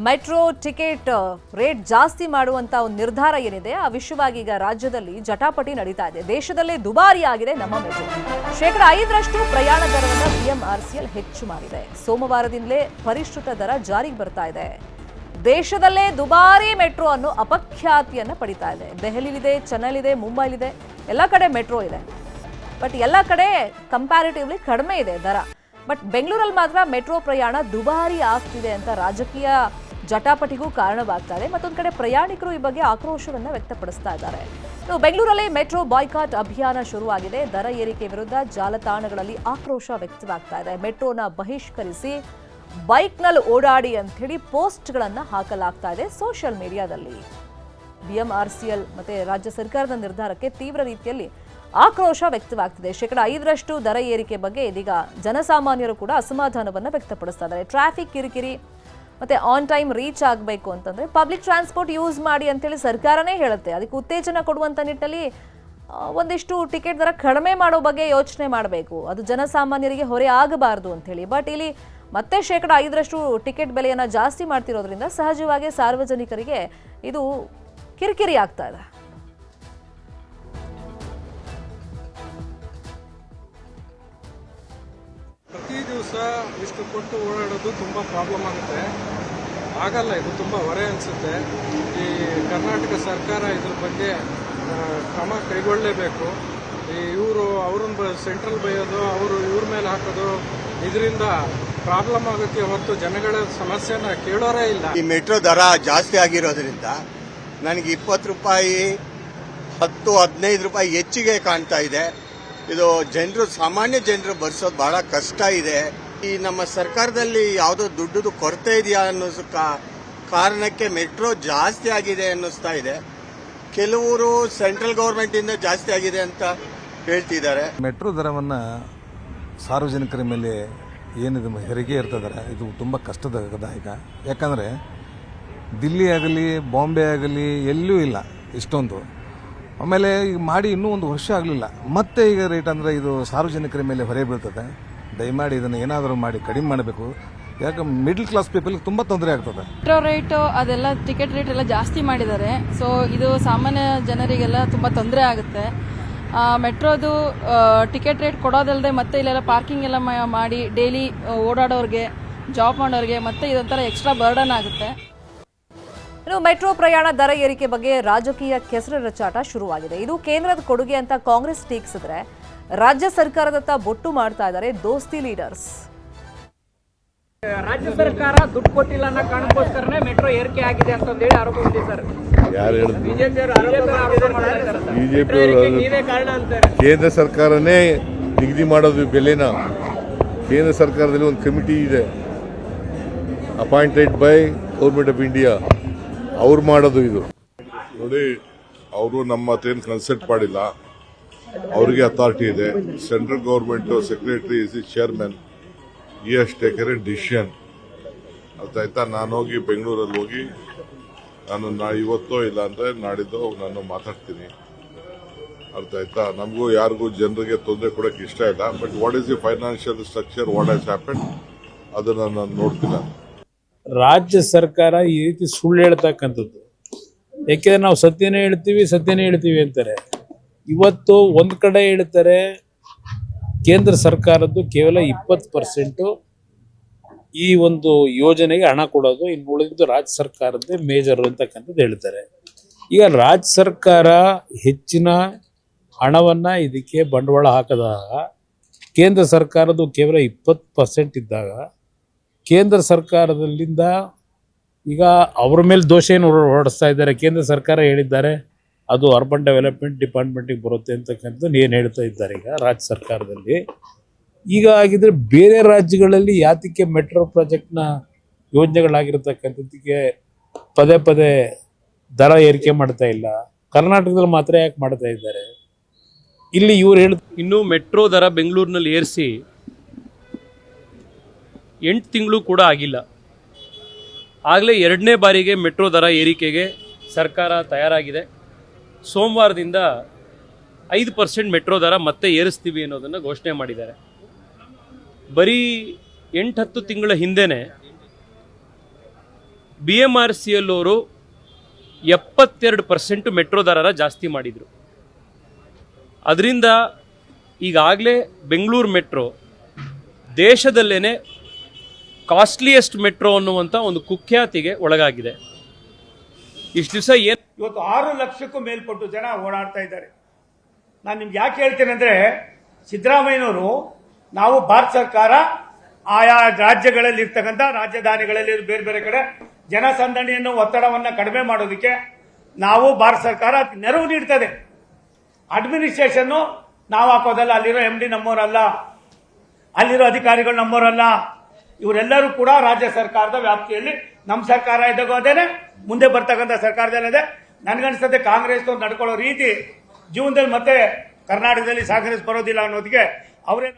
Metro ticket rate ಜಾಸ್ತಿ ಮಾಡುವಂತ ಒಂದು ನಿರ್ಧಾರ ಏನಿದೆ ಆ ವಿಷಯವಾಗಿ ಈಗ ರಾಜ್ಯದಲ್ಲಿ ಜಟಾಪಟಿ ನಡೀತಾ ಇದೆ. ದೇಶದಲ್ಲೇ ದುಬಾರಿ ಆಗಿದೆ ನಮ್ಮ ಮೆಟ್ರೋ. ಶೇಕಡ 5ರಷ್ಟು ಪ್ರಯಾಣ ದರವನ್ನು BMRCL ಹೆಚ್ಚು ಮಾಡಿದೆ. ಸೋಮವಾರದಿಂದಲೇ ಪರಿಷ್ಕೃತ ದರ ಜಾರಿಗೆ ಬರ್ತಾ ಇದೆ. ದೇಶದಲ್ಲೇ ದುಬಾರಿ ಮೆಟ್ರೋ ಅನ್ನೋ ಅಪಖ್ಯಾತಿಯನ್ನು ಪಡಿತಾ ಇದೆ. ದೆಹಲಿಲಿದೆ, ಚೆನ್ನೈಲಿದೆ, ಮುಂಬೈಲಿದೆ, ಎಲ್ಲ ಕಡೆ ಮೆಟ್ರೋ ಇದೆ. ಬಟ್ ಎಲ್ಲ ಕಡೆ ಕಂಪ್ಯಾರಿಟಿವ್ಲಿ ಕಡಿಮೆ ಇದೆ ದರ. ಬಟ್ ಬೆಂಗಳೂರಲ್ಲಿ ಮಾತ್ರ ಮೆಟ್ರೋ ಪ್ರಯಾಣ ದುಬಾರಿ ಆಗ್ತಿದೆ ಅಂತ ರಾಜಕೀಯ ಜಟಾಪಟಿಗೂ ಕಾರಣವಾಗ್ತಾ ಇದೆ. ಮತ್ತೊಂದು ಕಡೆ ಪ್ರಯಾಣಿಕರು ಈ ಬಗ್ಗೆ ಆಕ್ರೋಶವನ್ನು ವ್ಯಕ್ತಪಡಿಸ್ತಾ ಇದ್ದಾರೆ. ಬೆಂಗಳೂರಲ್ಲಿ ಮೆಟ್ರೋ ಬಾಯ್ಕಾಟ್ ಅಭಿಯಾನ ಶುರುವಾಗಿದೆ. ದರ ಏರಿಕೆ ವಿರುದ್ಧ ಜಾಲತಾಣಗಳಲ್ಲಿ ಆಕ್ರೋಶ ವ್ಯಕ್ತವಾಗ್ತಾ ಇದೆ. ಮೆಟ್ರೋನ ಬಹಿಷ್ಕರಿಸಿ ಬೈಕ್ನಲ್ಲಿ ಓಡಾಡಿ ಅಂತ ಹೇಳಿ ಪೋಸ್ಟ್ಗಳನ್ನು ಹಾಕಲಾಗ್ತಾ ಇದೆ ಸೋಷಿಯಲ್ ಮೀಡಿಯಾದಲ್ಲಿ. BMRCL ಮತ್ತೆ ರಾಜ್ಯ ಸರ್ಕಾರದ ನಿರ್ಧಾರಕ್ಕೆ ತೀವ್ರ ರೀತಿಯಲ್ಲಿ ಆಕ್ರೋಶ ವ್ಯಕ್ತವಾಗ್ತಿದೆ. ಶೇಕಡ 5ರಷ್ಟು ದರ ಏರಿಕೆ ಬಗ್ಗೆ ಇದೀಗ ಜನಸಾಮಾನ್ಯರು ಕೂಡ ಅಸಮಾಧಾನವನ್ನು ವ್ಯಕ್ತಪಡಿಸ್ತಾ ಇದ್ದಾರೆ. ಟ್ರಾಫಿಕ್ ಕಿರಿಕಿರಿ ಮತ್ತೆ ಆನ್ ಟೈಮ್ ರೀಚ್ ಆಗಬೇಕು ಅಂತಂದ್ರೆ ಪಬ್ಲಿಕ್ ಟ್ರಾನ್ಸ್ಪೋರ್ಟ್ ಯೂಸ್ ಮಾಡಿ ಅಂತೇಳಿ ಸರ್ಕಾರನೇ ಹೇಳುತ್ತೆ. ಅದಕ್ಕೆ ಉತ್ತೇಜನ ಕೊಡುವಂತ ನಿಟ್ಟಿನಲ್ಲಿ ಒಂದಿಷ್ಟು ಟಿಕೆಟ್ ದರ ಕಡಿಮೆ ಮಾಡೋ ಬಗ್ಗೆ ಯೋಚನೆ ಮಾಡಬೇಕು. ಅದು ಜನಸಾಮಾನ್ಯರಿಗೆ ಹೊರೆ ಆಗಬಾರದು ಅಂತ ಹೇಳಿ. ಬಟ್ ಇಲ್ಲಿ ಮತ್ತೆ ಶೇಕಡ 5ರಷ್ಟು ಟಿಕೆಟ್ ಬೆಲೆಯನ್ನು ಜಾಸ್ತಿ ಮಾಡ್ತಿರೋದ್ರಿಂದ ಸಹಜವಾಗಿ ಸಾರ್ವಜನಿಕರಿಗೆ ಇದು ಕಿರಿಕಿರಿ ಆಗ್ತಾ ಇದೆ. ಪ್ರತಿ ದಿವಸ ಇಷ್ಟು ಕೊಟ್ಟು ಓಡಾಡೋದು ತುಂಬ ಪ್ರಾಬ್ಲಮ್ ಆಗುತ್ತೆ. ಆಗಲ್ಲ, ಇದು ತುಂಬ ಹೊರೆ ಅನಿಸುತ್ತೆ. ಈ ಕರ್ನಾಟಕ ಸರ್ಕಾರ ಇದ್ರ ಬಗ್ಗೆ ಕ್ರಮ ಕೈಗೊಳ್ಳಲೇಬೇಕು. ಇವರು ಅವ್ರನ್ನ ಸೆಂಟ್ರಲ್ ಬೈಯೋದು, ಅವರು ಇವ್ರ ಮೇಲೆ ಹಾಕೋದು, ಇದರಿಂದ ಪ್ರಾಬ್ಲಮ್ ಆಗುತ್ತೆ ಹೊರತು ಜನಗಳ ಸಮಸ್ಯೆನ ಕೇಳೋರೇ ಇಲ್ಲ. ಈ ಮೆಟ್ರೋ ದರ ಜಾಸ್ತಿ ಆಗಿರೋದ್ರಿಂದ ನನಗೆ 20 ರೂಪಾಯಿ 10-15 ರೂಪಾಯಿ ಹೆಚ್ಚಿಗೆ ಕಾಣ್ತಾ ಇದೆ. ಇದು ಸಾಮಾನ್ಯ ಜನರು ಬರ್ಸೋದು ಬಹಳ ಕಷ್ಟ ಇದೆ. ಈ ನಮ್ಮ ಸರ್ಕಾರದಲ್ಲಿ ಯಾವುದೋ ದುಡ್ಡು ಕೊರತೆ ಇದೆಯಾ ಅನ್ನೋ ಕಾರಣಕ್ಕೆ ಮೆಟ್ರೋ ಜಾಸ್ತಿ ಆಗಿದೆ ಅನ್ನಿಸ್ತಾ ಇದೆ. ಕೆಲವರು ಸೆಂಟ್ರಲ್ ಗವರ್ಮೆಂಟ್ ಇಂದ ಜಾಸ್ತಿ ಆಗಿದೆ ಅಂತ ಹೇಳ್ತಿದ್ದಾರೆ. ಮೆಟ್ರೋ ದರವನ್ನು ಸಾರ್ವಜನಿಕರ ಮೇಲೆ ಏನಿದು ಹೆರಿಗೆ ಇರ್ತದಾರೆ, ಇದು ತುಂಬ ಕಷ್ಟದಾಯಕ. ಯಾಕಂದರೆ ದಿಲ್ಲಿ ಆಗಲಿ, ಬಾಂಬೆ ಆಗಲಿ ಎಲ್ಲೂ ಇಲ್ಲ ಇಷ್ಟೊಂದು. ಆಮೇಲೆ ಈಗ ಮಾಡಿ ಇನ್ನೂ 1 ವರ್ಷ ಆಗಲಿಲ್ಲ, ಮತ್ತೆ ಈಗ ರೇಟ್ ಅಂದರೆ ಇದು ಸಾರ್ವಜನಿಕರ ಮೇಲೆ ಹೊರೆ ಬೀಳ್ತದೆ. ದಯಮಾಡಿ ಇದನ್ನು ಏನಾದರೂ ಮಾಡಿ ಕಡಿಮೆ ಮಾಡಬೇಕು. ಯಾಕೆ ಮಿಡ್ಲ್ ಕ್ಲಾಸ್ ಪೀಪಲ್ಗೆ ತುಂಬ ತೊಂದರೆ ಆಗ್ತದೆ. ಮೆಟ್ರೋ ರೇಟು ಅದೆಲ್ಲ ಟಿಕೆಟ್ ರೇಟ್ ಎಲ್ಲ ಜಾಸ್ತಿ ಮಾಡಿದ್ದಾರೆ. ಸೊ ಇದು ಸಾಮಾನ್ಯ ಜನರಿಗೆಲ್ಲ ತುಂಬ ತೊಂದರೆ ಆಗುತ್ತೆ. ಮೆಟ್ರೋದು ಟಿಕೆಟ್ ರೇಟ್ ಕೊಡೋದಲ್ಲದೆ ಮತ್ತೆ ಇಲ್ಲೆಲ್ಲ ಪಾರ್ಕಿಂಗ್ ಎಲ್ಲ ಮಾಡಿ ಡೈಲಿ ಓಡಾಡೋರಿಗೆ, ಜಾಬ್ ಮಾಡೋರಿಗೆ ಮತ್ತೆ ಇದೊಂಥರ ಎಕ್ಸ್ಟ್ರಾ ಬರ್ಡನ್ ಆಗುತ್ತೆ. ಮೆಟ್ರೋ ಪ್ರಯಾಣ ದರ ಏರಿಕೆ ಬಗ್ಗೆ ರಾಜಕೀಯ ಕೆಸರು ರಚಾಟ ಶುರುವಾಗಿದೆ. ಇದು ಕೇಂದ್ರದ ಕೊಡುಗೆ ಅಂತ ಕಾಂಗ್ರೆಸ್ ಟೀಕಿಸಿದ್ರೆ, ರಾಜ್ಯ ಸರ್ಕಾರದತ್ತ ಬೊಟ್ಟು ಮಾಡ್ತಾ ಇದ್ದಾರೆ ದೋಸ್ತಿ ಲೀಡರ್ಸ್. ರಾಜ್ಯ ಸರ್ಕಾರ ದುಡ್ಡು ಕೊಟ್ಟಿಲ್ಲ ಅನ್ನೋ ಕಾರಣಕ್ಕೋಸ್ಕರನೇ ಮೆಟ್ರೋ ಏರಿಕೆ ಆಗಿದೆ ಅಂತ ಹೇಳಿ ಆರೋಪ ಇದೆ ಸರ್. ಕೇಂದ್ರ ಸರ್ಕಾರನೇ ನಿಗದಿ ಮಾಡೋದು ಬೆಲೆನ. ಕೇಂದ್ರ ಸರ್ಕಾರದಲ್ಲಿ ಒಂದು ಕಮಿಟಿ ಇದೆ, appointed by government of India, ಅವ್ರು ಮಾಡೋದು ಇದು. ನೋಡಿ, ಅವರು ನಮ್ಮ ಹತ್ರ ಏನು ಕನ್ಸಲ್ಟ್ ಮಾಡಿಲ್ಲ, ಅವರಿಗೆ ಅಥಾರಿಟಿ ಇದೆ. Central government secretary is the chairman, ಈ ಹ್ಯಾಸ್ ಟೇಕನ್ ಎ ಡಿಸಿಷನ್. ಅರ್ಥಾಯ್ತಾ? ನಾನು ಹೋಗಿ ಬೆಂಗಳೂರಲ್ಲಿ ಹೋಗಿ ಇವತ್ತೋ ಇಲ್ಲ ಅಂದ್ರೆ ನಾಡಿದ್ದು ನಾನು ಮಾತಾಡ್ತೀನಿ. ಅರ್ಥ ಆಯ್ತಾ? ನಮಗೂ ಯಾರಿಗೂ ಜನರಿಗೆ ತೊಂದರೆ ಕೊಡೋಕೆ ಇಷ್ಟ ಇಲ್ಲ. But what is the financial structure, what has happen, ಅದನ್ನ ನಾನು ನೋಡ್ತೀನಿ. ರಾಜ್ಯ ಸರ್ಕಾರ ಈ ರೀತಿ ಸುಳ್ಳು ಹೇಳ್ತಕ್ಕಂಥದ್ದು. ಯಾಕೆಂದ್ರೆ ನಾವು ಸತ್ಯನೇ ಹೇಳ್ತೀವಿ ಅಂತಾರೆ. ಇವತ್ತು ಒಂದು ಕಡೆ ಹೇಳ್ತಾರೆ ಕೇಂದ್ರ ಸರ್ಕಾರದ್ದು ಕೇವಲ 20% ಈ ಒಂದು ಯೋಜನೆಗೆ ಹಣ ಕೊಡೋದು, ಇನ್ನು ಉಳಿದಿದ್ದು ರಾಜ್ಯ ಸರ್ಕಾರದ್ದೇ ಮೇಜರ್ ಅಂತಕ್ಕಂಥದ್ದು ಹೇಳ್ತಾರೆ. ಈಗ ರಾಜ್ಯ ಸರ್ಕಾರ ಹೆಚ್ಚಿನ ಹಣವನ್ನ ಇದಕ್ಕೆ ಬಂಡವಾಳ ಹಾಕಿದಾಗ, ಕೇಂದ್ರ ಸರ್ಕಾರದ್ದು ಕೇವಲ 20% ಇದ್ದಾಗ, ಕೇಂದ್ರ ಸರ್ಕಾರದಲ್ಲಿಂದ ಈಗ ಅವರ ಮೇಲೆ ದೋಷ ಏನು ಹೊರಡಿಸ್ತಾ ಇದ್ದಾರೆ. ಕೇಂದ್ರ ಸರ್ಕಾರ ಹೇಳಿದ್ದಾರೆ ಅದು ಅರ್ಬನ್ ಡೆವಲಪ್ಮೆಂಟ್ ಡಿಪಾರ್ಟ್ಮೆಂಟಿಗೆ ಬರುತ್ತೆ ಅಂತಕ್ಕಂಥದ್ದು ಏನು ಹೇಳ್ತಾ ಇದ್ದಾರೆ ಈಗ ರಾಜ್ಯ ಸರ್ಕಾರದಲ್ಲಿ. ಈಗ ಆಗಿದ್ರೆ ಬೇರೆ ರಾಜ್ಯಗಳಲ್ಲಿ ಯಾತಕ್ಕೆ ಮೆಟ್ರೋ ಪ್ರಾಜೆಕ್ಟ್ನ ಯೋಜನೆಗಳಾಗಿರ್ತಕ್ಕಂಥದ್ದಕ್ಕೆ ಪದೇ ದರ ಏರಿಕೆ ಮಾಡ್ತಾ ಇಲ್ಲ? ಕರ್ನಾಟಕದಲ್ಲಿ ಮಾತ್ರ ಯಾಕೆ ಮಾಡ್ತಾ ಇದ್ದಾರೆ? ಇಲ್ಲಿ ಇವ್ರು ಇನ್ನು ಮೆಟ್ರೋ ದರ ಬೆಂಗಳೂರಿನಲ್ಲಿ ಏರಿಸಿ 8 ತಿಂಗಳು ಕೂಡ ಆಗಿಲ್ಲ. ಆಗಲೇ 2ನೇ ಬಾರಿಗೆ ಮೆಟ್ರೋ ದರ ಏರಿಕೆಗೆ ಸರ್ಕಾರ ತಯಾರಾಗಿದೆ. ಸೋಮವಾರದಿಂದ 5% ಮೆಟ್ರೋ ದರ ಮತ್ತೆ ಏರಿಸ್ತೀವಿ ಅನ್ನೋದನ್ನು ಘೋಷಣೆ ಮಾಡಿದ್ದಾರೆ. ಬರೀ 8-10 ತಿಂಗಳ ಹಿಂದೆನೇ BMRCL ಅವರು 72% ಮೆಟ್ರೋ ದರ ಜಾಸ್ತಿ ಮಾಡಿದರು. ಅದರಿಂದ ಈಗಾಗಲೇ ಬೆಂಗಳೂರು ಮೆಟ್ರೋ ದೇಶದಲ್ಲೇ ಕಾಸ್ಟ್ಲಿಯೆಸ್ಟ್ ಮೆಟ್ರೋ ಅನ್ನುವಂಥ ಒಂದು ಕುಖ್ಯಾತಿಗೆ ಒಳಗಾಗಿದೆ. ಇಷ್ಟು ದಿವಸ ಏನು ಇವತ್ತು 6 ಲಕ್ಷಕ್ಕೂ ಮೇಲ್ಪಟ್ಟು ಜನ ಓಡಾಡ್ತಾ ಇದ್ದಾರೆ. ನಾನು ನಿಮ್ಗೆ ಯಾಕೆ ಹೇಳ್ತೇನೆ ಅಂದ್ರೆ, ಸಿದ್ದರಾಮಯ್ಯನವರು ನಾವು ಭಾರತ ಸರ್ಕಾರ ಆಯಾ ರಾಜ್ಯಗಳಲ್ಲಿ ಇರ್ತಕ್ಕಂಥ ರಾಜಧಾನಿಗಳಲ್ಲಿ ಬೇರೆ ಬೇರೆ ಕಡೆ ಜನಸಂದಣಿಯನ್ನು ಒತ್ತಡವನ್ನು ಕಡಿಮೆ ಮಾಡೋದಕ್ಕೆ ನಾವು ಭಾರತ ಸರ್ಕಾರ ನೆರವು ನೀಡ್ತದೆ. ಅಡ್ಮಿನಿಸ್ಟ್ರೇಷನ್ ನಾವು ಹಾಕೋದಲ್ಲ, ಅಲ್ಲಿರೋ MD ನಮ್ಮವರಲ್ಲ, ಅಲ್ಲಿರೋ ಅಧಿಕಾರಿಗಳು ನಮ್ಮವರಲ್ಲ. ಇವರೆಲ್ಲರೂ ಕೂಡ ರಾಜ್ಯ ಸರ್ಕಾರದ ವ್ಯಾಪ್ತಿಯಲ್ಲಿ ನಮ್ಮ ಸರ್ಕಾರ ಇದ್ದಾಗೂ ಅದೇನೆ, ಮುಂದೆ ಬರ್ತಕ್ಕಂಥ ಸರ್ಕಾರದಲ್ಲದೆ. ನನಗನ್ಸುತ್ತೆ ಕಾಂಗ್ರೆಸ್ ನಡ್ಕೊಳ್ಳೋ ರೀತಿ ಜೀವನದಲ್ಲಿ ಮತ್ತೆ ಕರ್ನಾಟಕದಲ್ಲಿ ಕಾಂಗ್ರೆಸ್ ಬರೋದಿಲ್ಲ ಅನ್ನೋದಕ್ಕೆ ಅವರೇ